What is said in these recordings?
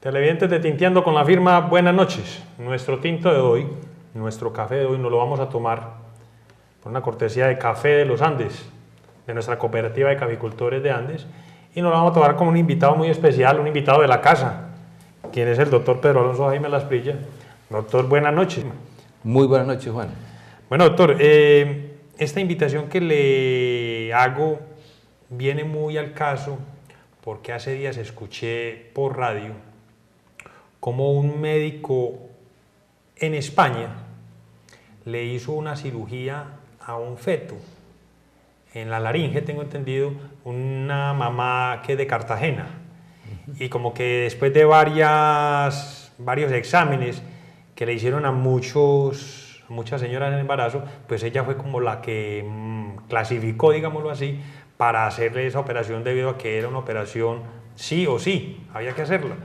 Televidentes de Tinteando con la firma, buenas noches. Nuestro tinto de hoy, nuestro café de hoy, nos lo vamos a tomar por una cortesía de Café de los Andes, de nuestra cooperativa de caficultores de Andes, y nos lo vamos a tomar con un invitado muy especial, un invitado de la casa, quien es el doctor Pedro Alonso Jaime Lasprilla. Doctor, buenas noches. Muy buenas noches, Juan. Bueno, doctor, esta invitación que le hago viene muy al caso porque hace días escuché por radio como un médico en España le hizo una cirugía a un feto en la laringe, tengo entendido, una mamá que es de Cartagena, y como que después de varios exámenes que le hicieron a muchas señoras en embarazo, pues ella fue como la que clasificó, digámoslo así, para hacerle esa operación, debido a que era una operación sí o sí, había que hacerla.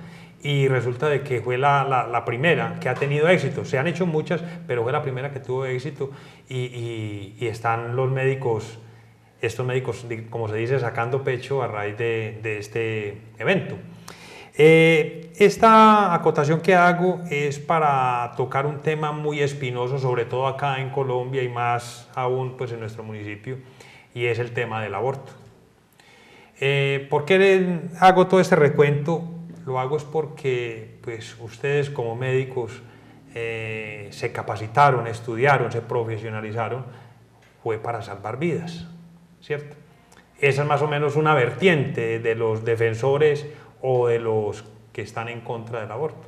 Y resulta de que fue la primera que ha tenido éxito. Se han hecho muchas, pero fue la primera que tuvo éxito, y están los médicos, estos médicos, como se dice, sacando pecho a raíz de este evento. Esta acotación que hago es para tocar un tema muy espinoso, sobre todo acá en Colombia y más aún pues en nuestro municipio, y es el tema del aborto. ¿Por qué hago todo este recuento? Lo hago es porque pues, ustedes como médicos se capacitaron, estudiaron, se profesionalizaron, fue para salvar vidas, ¿cierto? Esa es más o menos una vertiente de los defensores o de los que están en contra del aborto,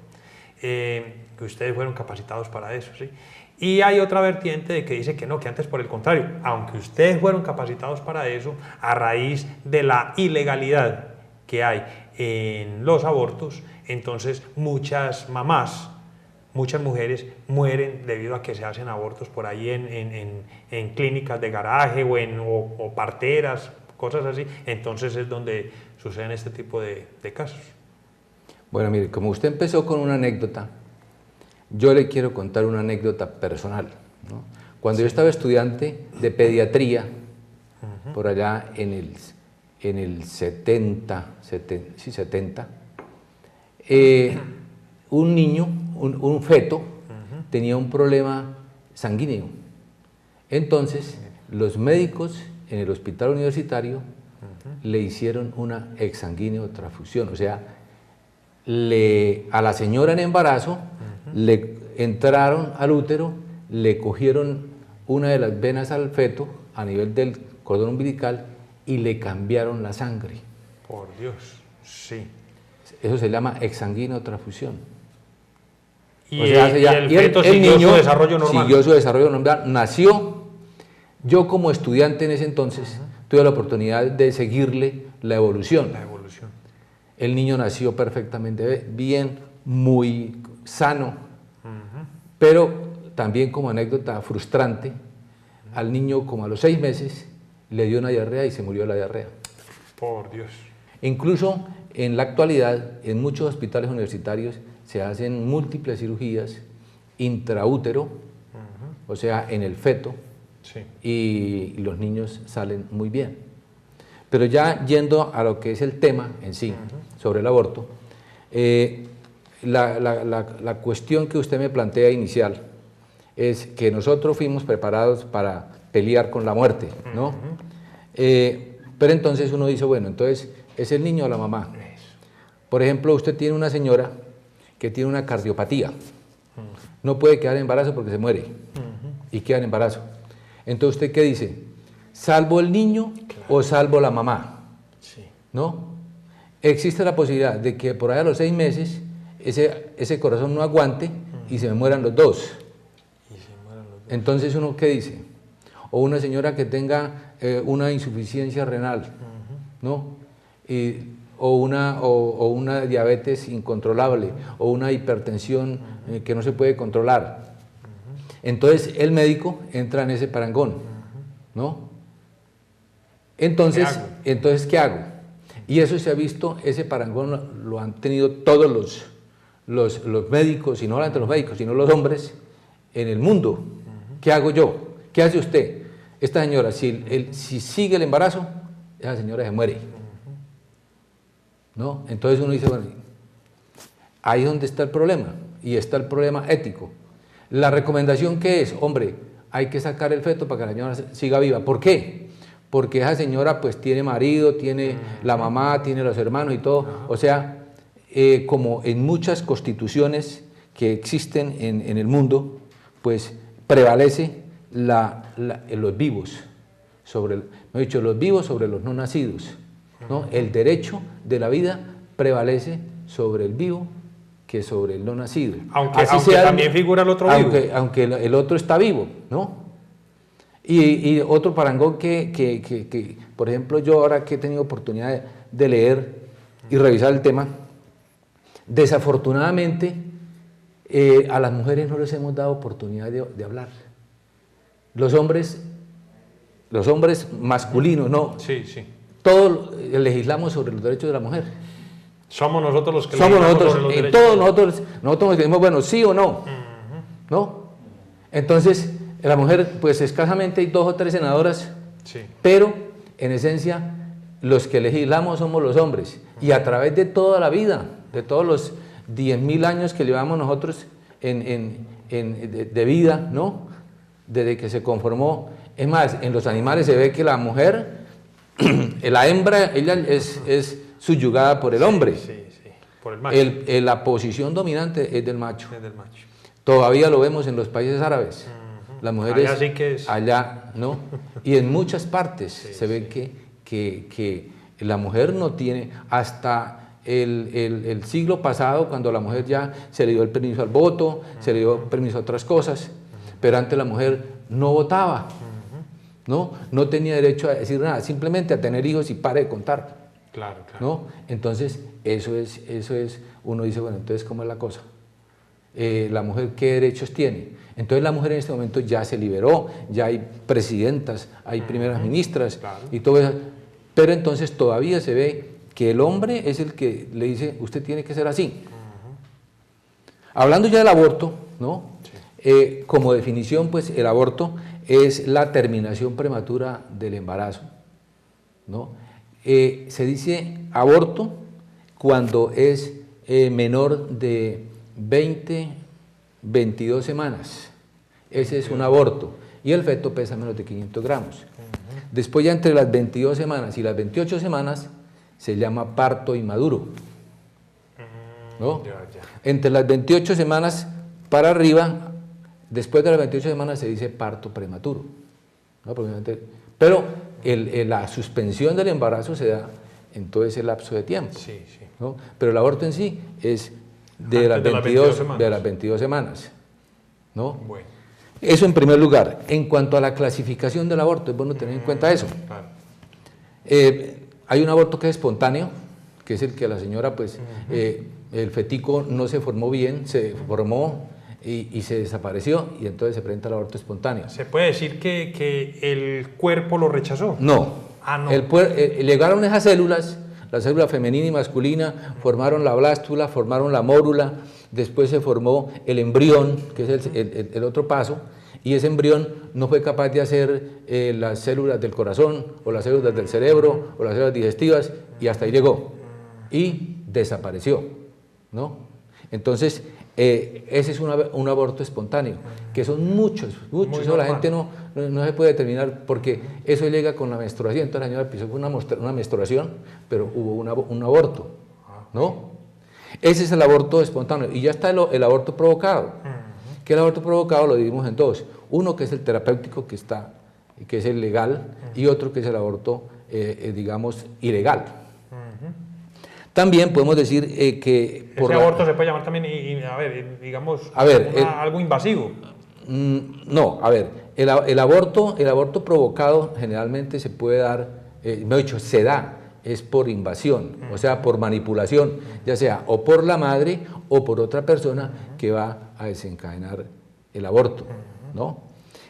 que ustedes fueron capacitados para eso, ¿sí? Y hay otra vertiente de que dice que no, que antes por el contrario, aunque ustedes fueron capacitados para eso, a raíz de la ilegalidad que hay en los abortos, entonces muchas mamás, muchas mujeres mueren debido a que se hacen abortos por ahí en clínicas de garaje o parteras, cosas así. Entonces es donde suceden este tipo de casos. Bueno, mire, como usted empezó con una anécdota, yo le quiero contar una anécdota personal, ¿no? Cuando yo estaba estudiante de pediatría, por allá en el 70, un niño, un feto, tenía un problema sanguíneo. Entonces, los médicos en el hospital universitario le hicieron una exsanguíneo-transfusión, o sea, a la señora en embarazo le entraron al útero, le cogieron una de las venas al feto a nivel del cordón umbilical y le cambiaron la sangre. Por Dios, sí. Eso se llama exsanguíneo-transfusión. Y, o sea, el feto siguió su desarrollo normal. Siguió su desarrollo normal, nació. Yo como estudiante en ese entonces tuve la oportunidad de seguirle la evolución. El niño nació perfectamente bien, muy sano, pero también como anécdota frustrante, al niño como a los 6 meses le dio una diarrea y se murió de la diarrea. Por Dios. Incluso en la actualidad, en muchos hospitales universitarios se hacen múltiples cirugías intraútero, o sea, en el feto, sí, y los niños salen muy bien. Pero ya yendo a lo que es el tema en sí, sobre el aborto, la cuestión que usted me plantea inicial es que nosotros fuimos preparados para pelear con la muerte, ¿no? Pero entonces uno dice, bueno, entonces, ¿es el niño o la mamá? Por ejemplo, usted tiene una señora que tiene una cardiopatía, no puede quedar en embarazo porque se muere, y queda en embarazo. Entonces, ¿usted qué dice? ¿Salvo el niño o salvo la mamá? Sí. ¿No? Existe la posibilidad de que por ahí a los 6 meses ese corazón no aguante y se me mueran los dos. Entonces, ¿uno qué dice? O una señora que tenga una insuficiencia renal, ¿no? O una diabetes incontrolable, o una hipertensión que no se puede controlar. Entonces, el médico entra en ese parangón, ¿no? Entonces, ¿qué hago? Y eso se ha visto, ese parangón lo han tenido todos los médicos, y no solamente los médicos, sino los hombres en el mundo. ¿Qué hago yo? ¿Qué hace usted? Esta señora, si sigue el embarazo, esa señora se muere, ¿no? Entonces uno dice, bueno, Ahí es donde está el problema, y está el problema ético. La recomendación que es, hombre, hay que sacar el feto para que la señora siga viva. ¿Por qué? Porque esa señora pues tiene marido, tiene la mamá, tiene los hermanos y todo. O sea, como en muchas constituciones que existen en el mundo, pues prevalece los vivos sobre, los vivos sobre los no nacidos, ¿no? El derecho de la vida prevalece sobre el vivo que sobre el no nacido. Aunque también figura el otro vivo. Aunque el otro está vivo, ¿no? Y otro parangón que, por ejemplo, yo ahora que he tenido oportunidad de leer y revisar el tema, desafortunadamente a las mujeres no les hemos dado oportunidad de hablar. Los hombres masculinos, ¿no? Sí, sí. Todos legislamos sobre los derechos de la mujer. Somos nosotros los que somos nosotros, sobre los derechos. Todos nosotros nos decimos, bueno, sí o no, ¿no? Entonces, la mujer, pues escasamente hay 2 o 3 senadoras, sí. Pero en esencia los que legislamos somos los hombres, y a través de toda la vida, de todos los 10.000 años que llevamos nosotros de vida, ¿no? Desde que se conformó, es más, en los animales se ve que la mujer, la hembra, ella es subyugada por el hombre. Sí, sí, por el macho. La posición dominante es del macho. Es del macho. Todavía lo vemos en los países árabes. Las mujeres allá sí que es. Allá, ¿no? Y en muchas partes se ve que la mujer no tiene, hasta el siglo pasado, cuando la mujer ya se le dio el permiso al voto, se le dio permiso a otras cosas, pero antes la mujer no votaba, no tenía derecho a decir nada, simplemente a tener hijos y pare de contar. Claro, claro. ¿No? Entonces, eso es, uno dice, bueno, entonces, ¿cómo es la cosa? La mujer, ¿qué derechos tiene? Entonces la mujer en este momento ya se liberó, ya hay presidentas, hay primeras ministras, claro. Y todo eso, pero entonces todavía se ve que el hombre es el que le dice, usted tiene que ser así. Hablando ya del aborto, ¿no? Sí. Como definición, pues el aborto es la terminación prematura del embarazo, ¿no? Se dice aborto cuando es menor de 22 semanas, ese es un aborto, y el feto pesa menos de 500 gramos. Después ya entre las 22 semanas y las 28 semanas se llama parto inmaduro, ¿no? Entre las 28 semanas para arriba, después de las 28 semanas se dice parto prematuro, ¿no? Pero la suspensión del embarazo se da en todo ese lapso de tiempo, sí, sí. ¿No? Pero el aborto en sí es de las 22 semanas, ¿no? Bueno. Eso en primer lugar. En cuanto a la clasificación del aborto, es bueno tener en cuenta eso. Claro. Hay un aborto que es espontáneo, que es el que la señora, pues, el fetico no se formó bien, se formó y se desapareció, y entonces se presenta el aborto espontáneo. ¿Se puede decir que el cuerpo lo rechazó? No. Ah, no. Llegaron esas células, la célula femenina y masculina, formaron la blástula, formaron la mórula, después se formó el embrión, que es el otro paso, y ese embrión no fue capaz de hacer las células del corazón, o las células del cerebro, o las células digestivas, y hasta ahí llegó, y desapareció, ¿no? Entonces, ese es un aborto espontáneo, que son muchos, eso la gente no se puede determinar, porque eso llega con la menstruación. Entonces la señora pensó que fue una menstruación, pero hubo un aborto, ¿no? Ese es el aborto espontáneo, y ya está el aborto provocado, que el aborto provocado lo dividimos en dos, uno que es el terapéutico, que es el legal, y otro que es el aborto, digamos, ilegal. También podemos decir que... Ese aborto se puede llamar también, algo invasivo. No, a ver, el aborto provocado generalmente se puede dar, se da, es por invasión, o sea, por manipulación, ya sea o por la madre o por otra persona que va a desencadenar el aborto, ¿no?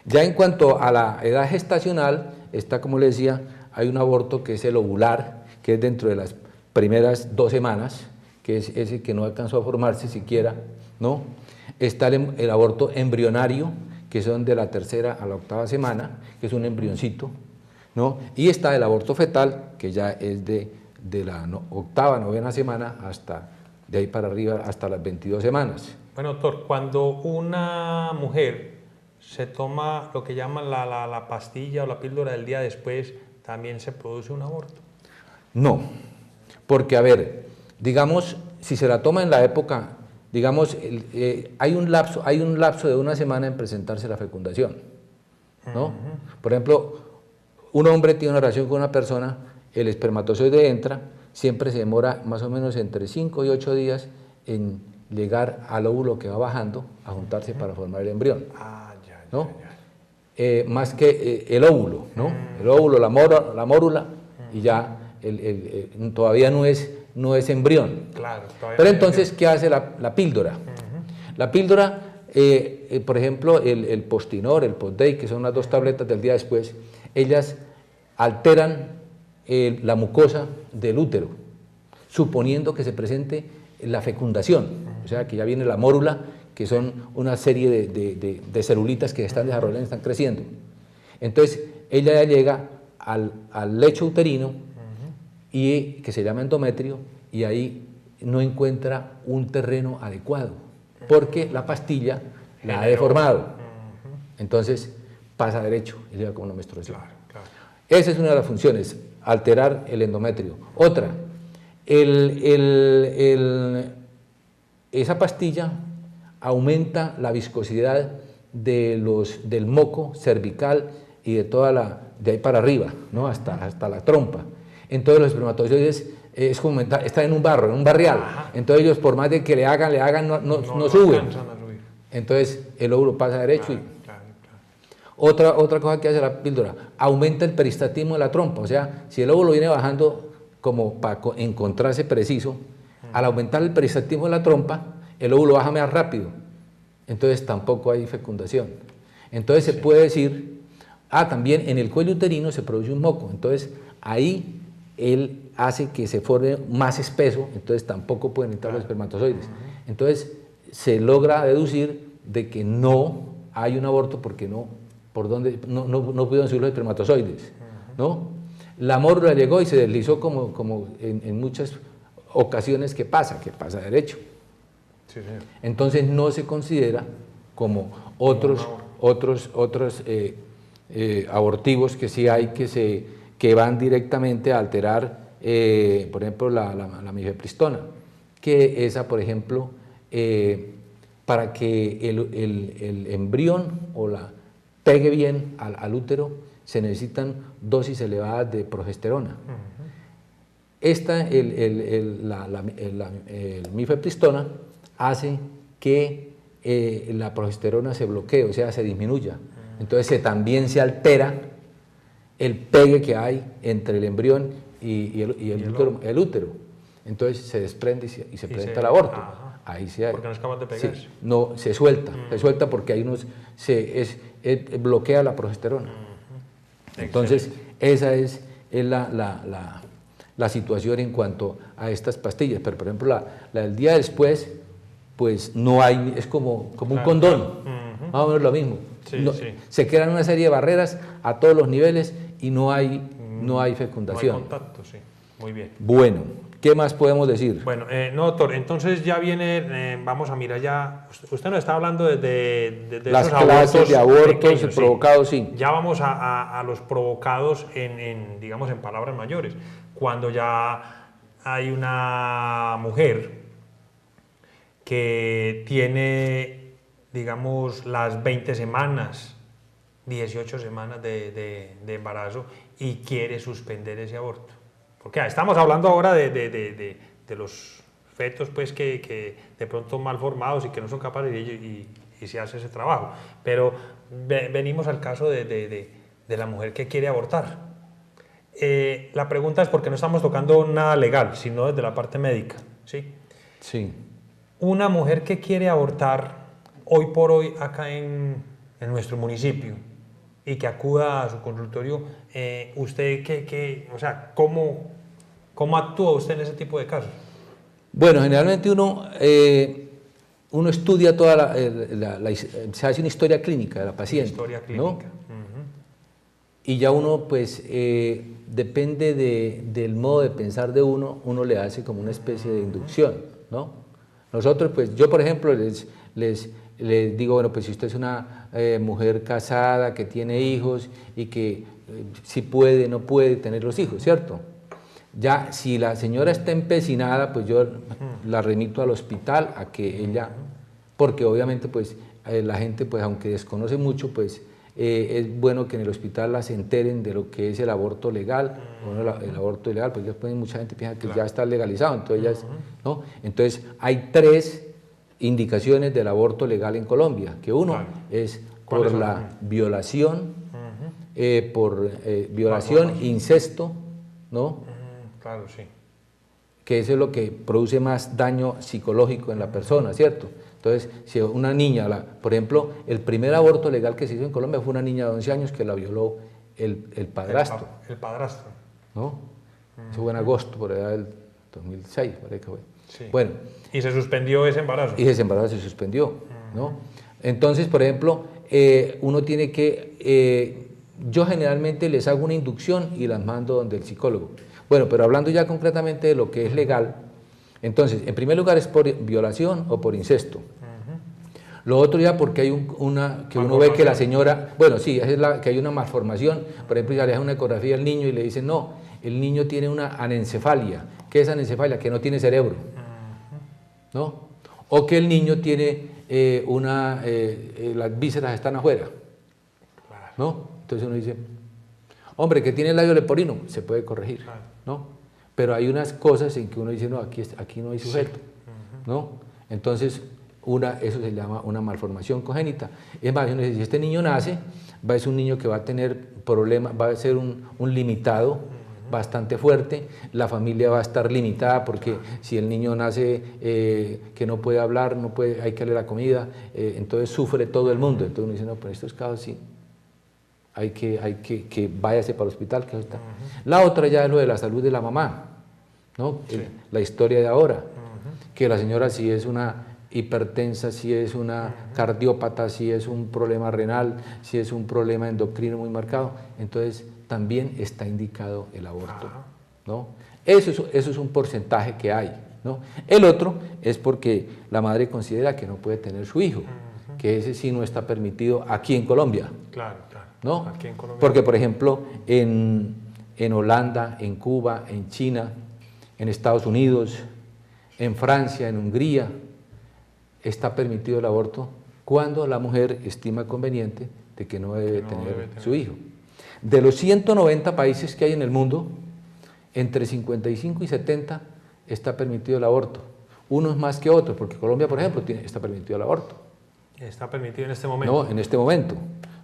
Ya en cuanto a la edad gestacional, está, como le decía, hay un aborto que es el ovular, que es dentro de las primeras 2 semanas, que es ese que no alcanzó a formarse siquiera, ¿no? Está el aborto embrionario, que son de la 3ª a la 8ª semana, que es un embrioncito, ¿no? Y está el aborto fetal, que ya es de la 8ª, 9ª semana hasta de ahí para arriba hasta las 22 semanas. Bueno, doctor, cuando una mujer se toma lo que llaman la pastilla o la píldora del día después, ¿también se produce un aborto? No, porque a ver, digamos, si se la toma en la época, digamos, hay un lapso de una semana en presentarse la fecundación, ¿no? Por ejemplo, un hombre tiene una relación con una persona, el espermatozoide entra, siempre se demora más o menos entre 5 y 8 días en llegar al óvulo que va bajando a juntarse para formar el embrión, ¿no? Más que el óvulo, ¿no? El óvulo, la mórula, y ya todavía no es embrión. Claro, pero entonces, ¿qué hace la píldora? La píldora, por ejemplo, el Postinor, el Postday, que son las 2 tabletas del día después, ellas alteran la mucosa del útero, suponiendo que se presente la fecundación, o sea, que ya viene la mórula, que son una serie de celulitas que se están desarrollando, están creciendo. Entonces, ella ya llega al lecho uterino, y que se llama endometrio, y ahí no encuentra un terreno adecuado, porque la pastilla la ha deformado. Entonces, pasa derecho y llega con una menstruación. Claro. Esa es una de las funciones, alterar el endometrio. Otra, esa pastilla aumenta la viscosidad del moco cervical y de ahí para arriba, ¿no? hasta la trompa. Entonces los espermatozoides es como están en un barrial. Entonces ellos, por más de que le hagan, no suben. Entonces el óvulo pasa derecho. Otra cosa que hace la píldora, aumenta el peristatismo de la trompa. O sea, si el óvulo viene bajando como para encontrarse preciso, al aumentar el peristatismo de la trompa, el óvulo baja más rápido. Entonces tampoco hay fecundación. Entonces se puede decir, también en el cuello uterino se produce un moco. Entonces ahí él hace que se forme más espeso, entonces tampoco pueden entrar los espermatozoides. Entonces se logra deducir de que no hay un aborto porque no pudieron subir los espermatozoides, ¿no? La mórula llegó y se deslizó como en muchas ocasiones que pasa derecho. Sí, señor. Entonces no se considera como otros abortivos que sí hay que van directamente a alterar, por ejemplo, la mifepristona, que esa, por ejemplo, para que el embrión pegue bien al útero, se necesitan dosis elevadas de progesterona. El mifepristona hace que la progesterona se bloquee, o sea, se disminuya. Entonces también se altera el pegue que hay entre el embrión y el útero. Entonces se desprende y se presenta el aborto. Ahí se hay. Porque no es capaz de pegarse. Sí, no, se suelta porque ahí bloquea la progesterona. Entonces, esa es la situación en cuanto a estas pastillas. Pero, por ejemplo, la del día después, pues no hay, es como un condón, más o menos lo mismo. Se crean una serie de barreras a todos los niveles y no hay fecundación. No hay contacto, sí. Muy bien. Bueno, ¿qué más podemos decir? Bueno, no, doctor, entonces ya viene, vamos a mirar ya, usted nos está hablando de las esos clases de abortos pequeños, provocados, sí. Ya vamos a los provocados digamos, en palabras mayores. Cuando ya hay una mujer que tiene, digamos, las 20 semanas, 18 semanas de embarazo y quiere suspender ese aborto. Porque estamos hablando ahora de los fetos pues, que de pronto mal formados y que no son capaces y se hace ese trabajo. Pero venimos al caso de la mujer que quiere abortar. La pregunta es porque no estamos tocando nada legal, sino desde la parte médica. ¿Sí? Sí. Una mujer que quiere abortar hoy por hoy acá en nuestro municipio y que acuda a su consultorio, ¿usted o sea, cómo actúa usted en ese tipo de casos? Bueno, generalmente uno estudia toda se hace una historia clínica de la paciente. Historia clínica. ¿No? y ya uno pues depende del modo de pensar de uno le hace como una especie de inducción, ¿no? Nosotros pues, yo por ejemplo les digo, bueno, pues si usted es una mujer casada que tiene hijos y que si puede, no puede tener los hijos, ¿cierto? Ya si la señora está empecinada, pues yo la remito al hospital a que ella, porque obviamente pues la gente pues aunque desconoce mucho, pues es bueno que en el hospital las enteren de lo que es el aborto legal, o no, el aborto ilegal, porque después mucha gente piensa que ya está legalizado, entonces, ¿no? Entonces hay 3 indicaciones del aborto legal en Colombia, que uno es por la violación, incesto, ¿no? Claro, sí. Que eso es lo que produce más daño psicológico en la persona, ¿cierto? Entonces, si una niña, por ejemplo, el primer aborto legal que se hizo en Colombia fue una niña de 11 años que la violó el padrastro. El padrastro. ¿No? Eso fue en agosto, por allá del 2006, parece que fue. Sí. Bueno. Y se suspendió ese embarazo. Y ese embarazo se suspendió, ¿no? Entonces, por ejemplo, uno tiene que, yo generalmente les hago una inducción y las mando donde el psicólogo. Bueno, pero hablando ya concretamente de lo que es legal, entonces, en primer lugar es por violación o por incesto. Lo otro ya porque hay que uno ve que la señora, bueno, sí, es que hay una malformación, por ejemplo, ya le hace una ecografía al niño y le dicen, no, el niño tiene una anencefalia. ¿Qué es anencefalia? Que no tiene cerebro, ¿no? O que el niño tiene las vísceras están afuera, ¿no? Entonces uno dice, hombre, que tiene el labio leporino, se puede corregir, ¿no? Pero hay unas cosas en que uno dice, no, aquí no hay sujeto, ¿no? Entonces, eso se llama una malformación congénita. Es más, uno dice, si este niño nace, va a ser un niño que va a tener problemas, va a ser un limitado bastante fuerte, la familia va a estar limitada porque si el niño nace que no puede hablar, hay que darle la comida, entonces sufre todo el mundo. Entonces uno dice, no, pero en estos casos sí, hay que váyase para el hospital. Que está. La otra ya es lo de la salud de la mamá, ¿no? Sí. La historia de ahora, que la señora si es una hipertensa, si es una cardiópata, si es un problema renal, si es un problema endocrino muy marcado, entonces también está indicado el aborto, ¿no? Eso es un porcentaje que hay, ¿no? El otro es porque la madre considera que no puede tener su hijo, que ese sí no está permitido aquí en Colombia. Claro, claro. ¿No? Aquí en Colombia. Porque, por ejemplo, en Holanda, en Cuba, en China, en Estados Unidos, en Francia, en Hungría, está permitido el aborto cuando la mujer estima conveniente de que no debe tener su hijo. De los 190 países que hay en el mundo, entre 55 y 70 está permitido el aborto. Unos más que otros, porque Colombia, por ejemplo, está permitido el aborto. ¿Está permitido en este momento? No, en este momento,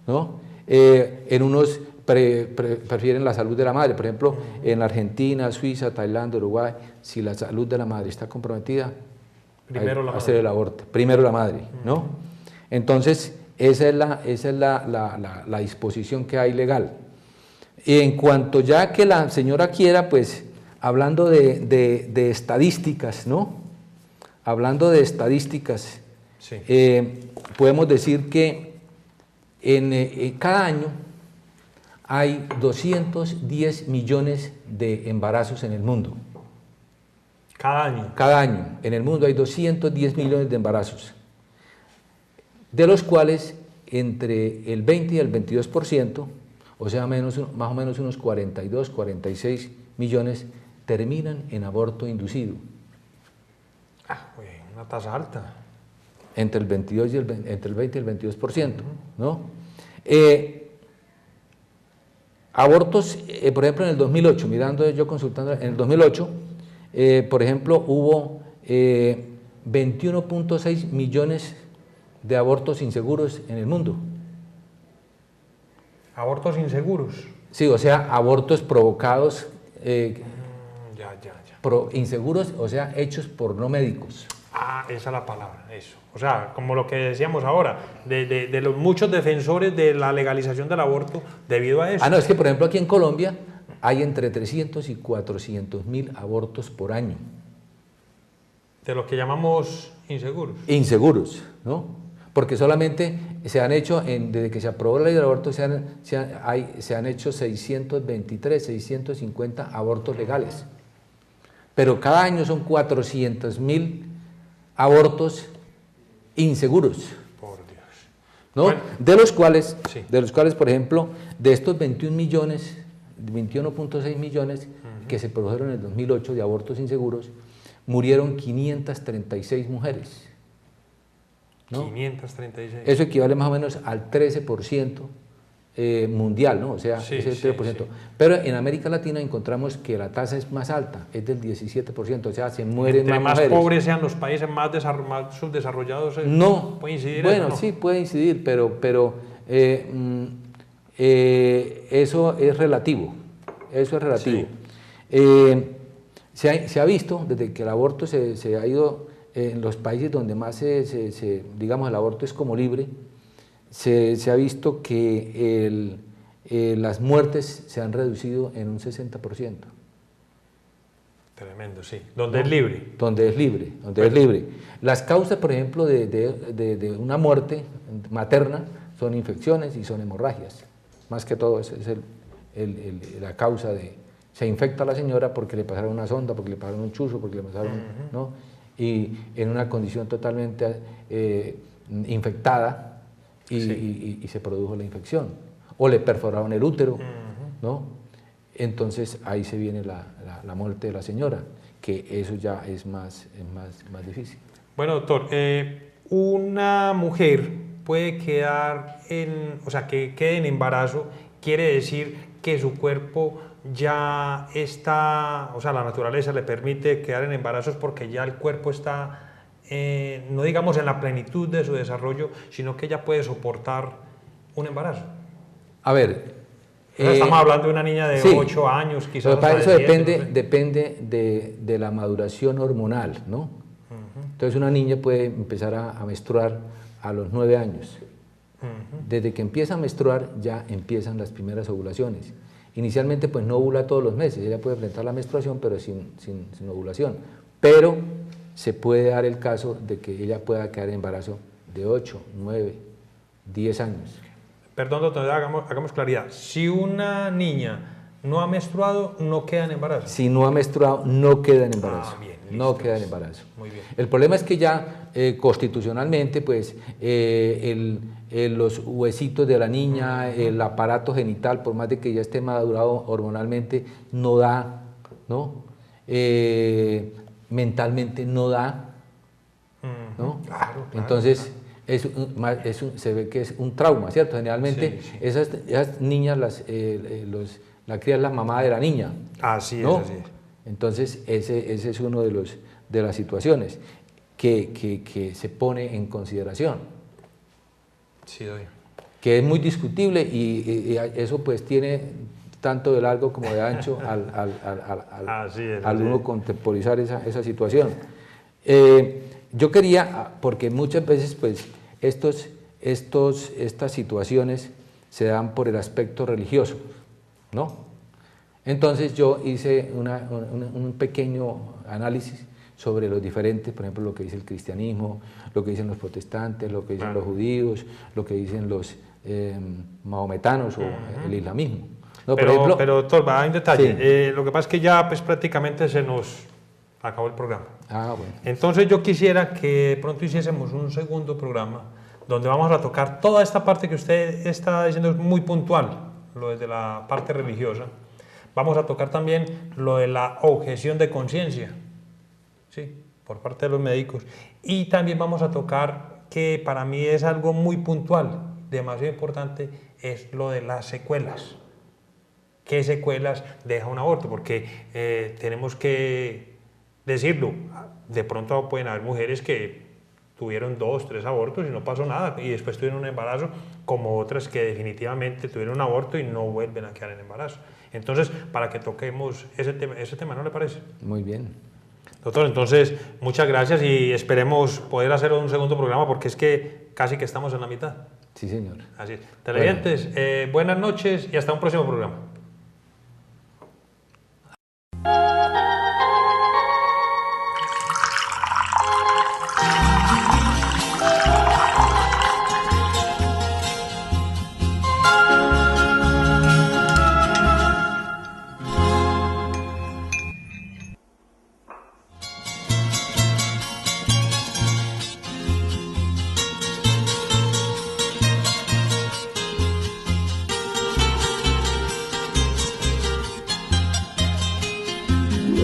¿no? En unos prefieren la salud de la madre, por ejemplo, en Argentina, Suiza, Tailandia, Uruguay, si la salud de la madre está comprometida, primero la hacer el aborto, primero la madre, ¿no? Entonces, esa es la disposición que hay legal. Y en cuanto ya que la señora quiera, pues, hablando de estadísticas, ¿no? Hablando de estadísticas, sí. Podemos decir que cada año hay 210 millones de embarazos en el mundo. ¿Cada año? Cada año. En el mundo hay 210 millones de embarazos, de los cuales entre el 20 y el 22%, o sea, más o menos unos 42, 46 millones, terminan en aborto inducido. Una tasa alta. Entre el 20 y el 22%, ¿no? Abortos, por ejemplo, en el 2008, consultando, en el 2008, por ejemplo, hubo 21.6 millones de abortos inseguros en el mundo. ¿Abortos inseguros? Sí, o sea, abortos provocados, inseguros, o sea, hechos por no médicos. Esa es la palabra, eso. O sea, como lo que decíamos ahora, de los muchos defensores de la legalización del aborto debido a eso. No, es que por ejemplo aquí en Colombia hay entre 300 y 400 mil abortos por año. De los que llamamos inseguros. Inseguros, ¿no? porque solamente se han hecho, desde que se aprobó la ley del aborto, se han hecho 623, 650 abortos legales. Pero cada año son 400.000 abortos inseguros. Por Dios. ¿No? Bueno, de los cuales, sí. por ejemplo, de estos 21 millones, 21.6 millones que se produjeron en el 2008 de abortos inseguros, murieron 536 mujeres. ¿No? 536. Eso equivale más o menos al 13% mundial, ¿no? O sea, Sí, es el 13%. sí, sí. Pero en América Latina encontramos que la tasa es más alta, es del 17%, o sea, se mueren Entre más mujeres. pobres sean los países, más subdesarrollados, No, puede incidir bueno, eso, ¿no? sí puede incidir, pero eso es relativo, Sí. Se ha visto desde que el aborto se ha ido en los países donde más digamos, el aborto es como libre, se ha visto que las muertes se han reducido en un 60%. Tremendo, sí. Donde es libre. Donde es libre, es libre. Las causas, por ejemplo, de una muerte materna son infecciones y son hemorragias. Más que todo es la causa se infecta a la señora porque le pasaron una sonda, porque le pasaron un chuzo, porque le pasaron, ¿no? Y en una condición totalmente infectada y se produjo la infección. O le perforaron el útero, ¿no? Entonces ahí se viene la muerte de la señora, que eso ya es más difícil. Bueno, doctor, una mujer puede quedar o sea, que quede en embarazo, quiere decir que su cuerpo ya está, o sea, la naturaleza le permite quedar en embarazos porque ya el cuerpo está, no digamos en la plenitud de su desarrollo, sino que ya puede soportar un embarazo. A ver, estamos hablando de una niña de 8 años, quizás. Eso de 7, depende de la maduración hormonal, ¿no? Entonces una niña puede empezar a menstruar a los 9 años. Desde que empieza a menstruar ya empiezan las primeras ovulaciones. Inicialmente pues no ovula todos los meses, ella puede enfrentar la menstruación pero sin ovulación. Pero se puede dar el caso de que ella pueda quedar en embarazo de 8, 9, 10 años. Perdón, doctor, hagamos claridad. Si una niña no ha menstruado, no queda en embarazo. Si no ha menstruado, no queda en embarazo. Bien, listo, no queda en embarazo. Muy bien. El problema es que ya constitucionalmente, pues, los huesitos de la niña, el aparato genital, por más de que ya esté madurado hormonalmente, no da, ¿no? Mentalmente no da, ¿no? Claro. Entonces, se ve que es un trauma, ¿cierto? Generalmente sí. Esas niñas, la cría es la mamá de la niña. Así ¿no? es, así es. Entonces, ese es uno de las situaciones que se pone en consideración. Sí, doy. Que es muy discutible y eso pues tiene tanto de largo como de ancho al uno contemporizar esa situación. Yo quería, porque muchas veces pues estas situaciones se dan por el aspecto religioso, ¿no? Entonces yo hice un pequeño análisis sobre los diferentes, por ejemplo, lo que dice el cristianismo, lo que dicen los protestantes, lo que dicen los judíos, lo que dicen los mahometanos o el islamismo. ¿No? Pero doctor, va en detalle. Sí. Lo que pasa es que ya pues prácticamente se nos acabó el programa. Ah, bueno. Entonces yo quisiera que pronto hiciésemos un segundo programa donde vamos a tocar toda esta parte que usted está diciendo es muy puntual, lo de la parte religiosa. Vamos a tocar también lo de la objeción de conciencia, ¿sí? Por parte de los médicos. Y también vamos a tocar, que para mí es algo muy puntual, demasiado importante, es lo de las secuelas. ¿Qué secuelas deja un aborto? Porque tenemos que decirlo, de pronto pueden haber mujeres que tuvieron 2, 3 abortos y no pasó nada, y después tuvieron un embarazo, como otras que definitivamente tuvieron un aborto y no vuelven a quedar en embarazo. Entonces, para que toquemos ese tema, ¿no le parece? Muy bien. Doctor, entonces, muchas gracias y esperemos poder hacer un segundo programa porque es que casi que estamos en la mitad. Sí, señor. Así es. Televidentes, buenas noches y hasta un próximo programa.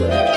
ayudar.